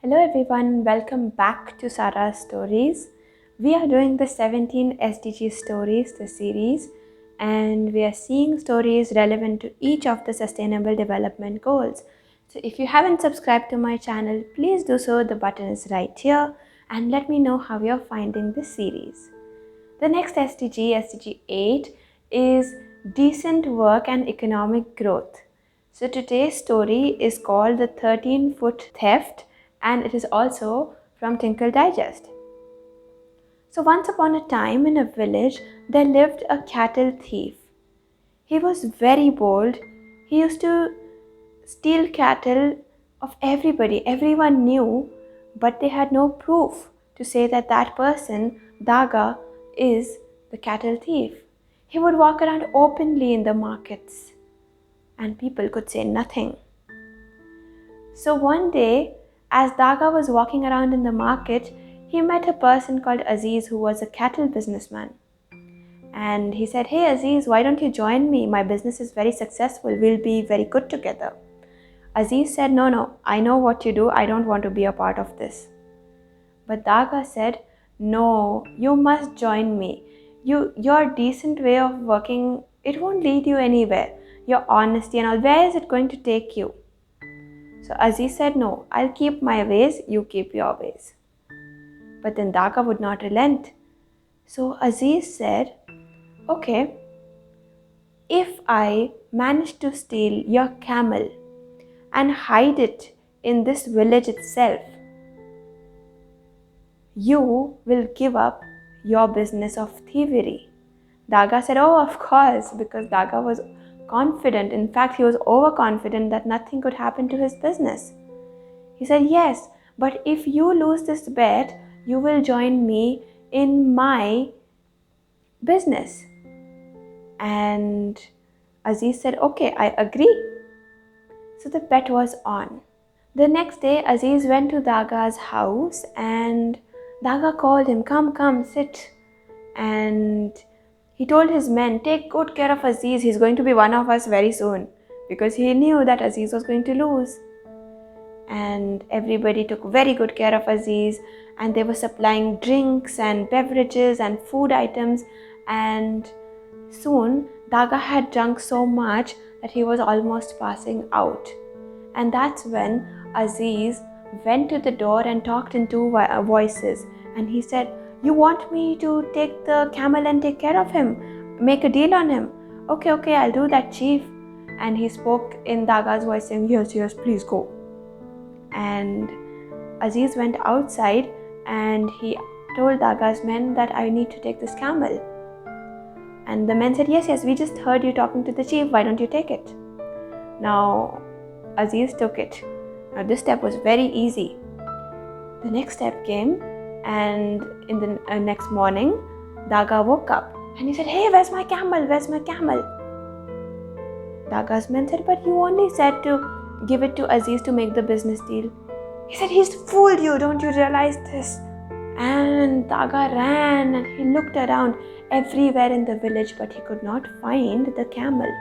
Hello everyone, welcome back to Sara's Stories. We are doing the 17 SDG Stories, the series, and we are seeing stories relevant to each of the Sustainable Development Goals. So if you haven't subscribed to my channel, please do so. The button is right here, and let me know how you're finding this series. The next SDG, SDG 8, is decent work and economic growth. So today's story is called The 13-Foot Theft, and it is also from Tinkle Digest. So once upon a time in a village, there lived a cattle thief. He was very bold. He used to steal cattle of everybody. Everyone knew, but they had no proof to say that that person, Daga, is the cattle thief. He would walk around openly in the markets, and people could say nothing. So one day, as Daga was walking around in the market, he met a person called Aziz who was a cattle businessman. And he said, "Hey Aziz, why don't you join me? My business is very successful. We'll be very good together." Aziz said, No, I know what you do. I don't want to be a part of this. But Daga said, "No, you must join me. Your decent way of working, it won't lead you anywhere. Your honesty and all, where is it going to take you?" So Aziz said, "No, I'll keep my ways, you keep your ways." But then Daga would not relent. So Aziz said, "Okay, if I manage to steal your camel and hide it in this village itself, you will give up your business of thievery." Daga said, "Oh, of course," because Daga was confident. In fact, he was overconfident that nothing could happen to his business. He said, "Yes, but if you lose this bet, you will join me in my business." And Aziz said, "Okay, I agree." So the bet was on. The next day, Aziz went to Daga's house and Daga called him, Come, sit." And he told his men, "Take good care of Aziz. He's going to be one of us very soon." Because he knew that Aziz was going to lose. And everybody took very good care of Aziz, and they were supplying drinks and beverages and food items. And soon, Daga had drunk so much that he was almost passing out. And that's when Aziz went to the door and talked in two voices. And he said, "You want me to take the camel and take care of him? Make a deal on him?" Okay, I'll do that, chief." And he spoke in Daga's voice saying, Yes, please go." And Aziz went outside and he told Daga's men that, "I need to take this camel." And the men said, Yes, we just heard you talking to the chief. Why don't you take it?" Now, Aziz took it. Now, this step was very easy. The next step came, and in the next morning, Daga woke up and he said, "Hey, where's my camel? Where's my camel?" Daga's men said, "But you only said to give it to Aziz to make the business deal." He said, "He's fooled you. Don't you realize this?" And Daga ran and he looked around everywhere in the village, but he could not find the camel.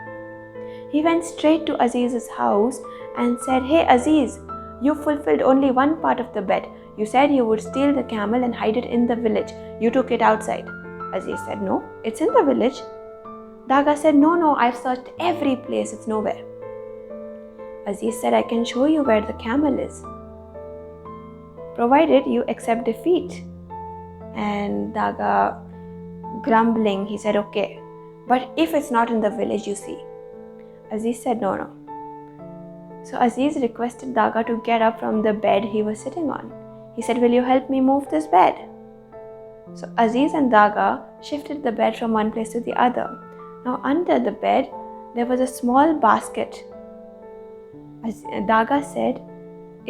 He went straight to Aziz's house and said, "Hey Aziz, you fulfilled only one part of the bet. You said you would steal the camel and hide it in the village. You took it outside." Aziz said, "No, it's in the village." Daga said, No, I've searched every place. It's nowhere." Aziz said, "I can show you where the camel is, provided you accept defeat." And Daga, grumbling, he said, "Okay, but if it's not in the village, you see." Aziz said, No. So Aziz requested Daga to get up from the bed he was sitting on. He said, "Will you help me move this bed?" So Aziz and Daga shifted the bed from one place to the other. Now under the bed, there was a small basket. Daga said,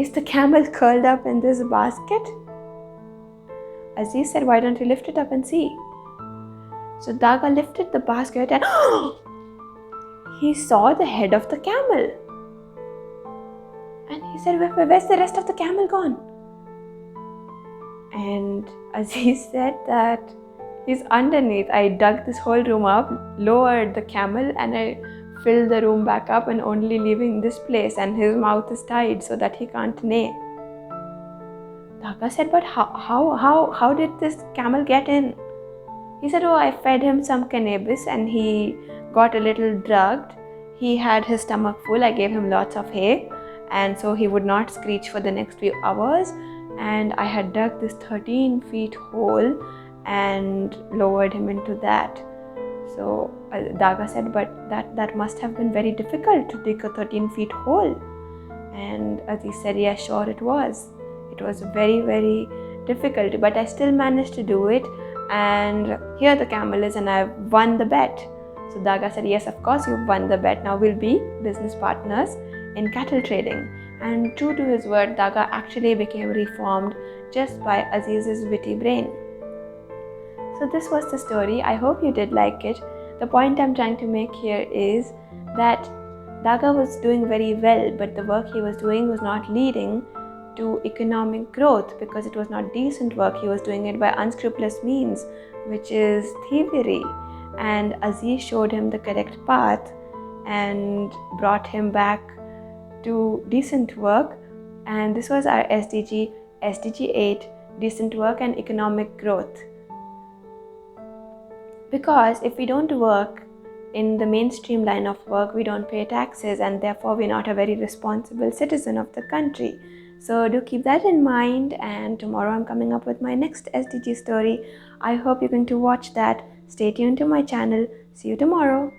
"Is the camel curled up in this basket?" Aziz said, "Why don't you lift it up and see?" So Daga lifted the basket and he saw the head of the camel. And he said, "Where's the rest of the camel gone?" And Aziz said that he's underneath. I dug this whole room up, lowered the camel, and I filled the room back up and only leaving this place, and his mouth is tied so that he can't neigh. Daga said, but how did this camel get in? He said, oh, I fed him some cannabis and he got a little drugged. He had his stomach full. I gave him lots of hay, and so he would not screech for the next few hours. And I had dug this 13 feet hole and lowered him into that. So Daga said, but that must have been very difficult to dig a 13 feet hole. And Aziz said, yeah, sure it was. It was very, very difficult, but I still managed to do it. And here the camel is, and I've won the bet. So Daga said, yes, of course you've won the bet. Now we'll be business partners in cattle trading. And true to his word, Daga actually became reformed just by Aziz's witty brain. So this was the story. I hope you did like it. The point I'm trying to make here is that Daga was doing very well, but the work he was doing was not leading to economic growth because it was not decent work. He was doing it by unscrupulous means, which is thievery. And Aziz showed him the correct path and brought him back to decent work. And this was our SDG 8, decent work and economic growth. Because if we don't work in the mainstream line of work, we don't pay taxes, and therefore we're not a very responsible citizen of the country. So do keep that in mind, and tomorrow I'm coming up with my next SDG story. I hope you're going to watch that. Stay tuned to my channel. See you tomorrow.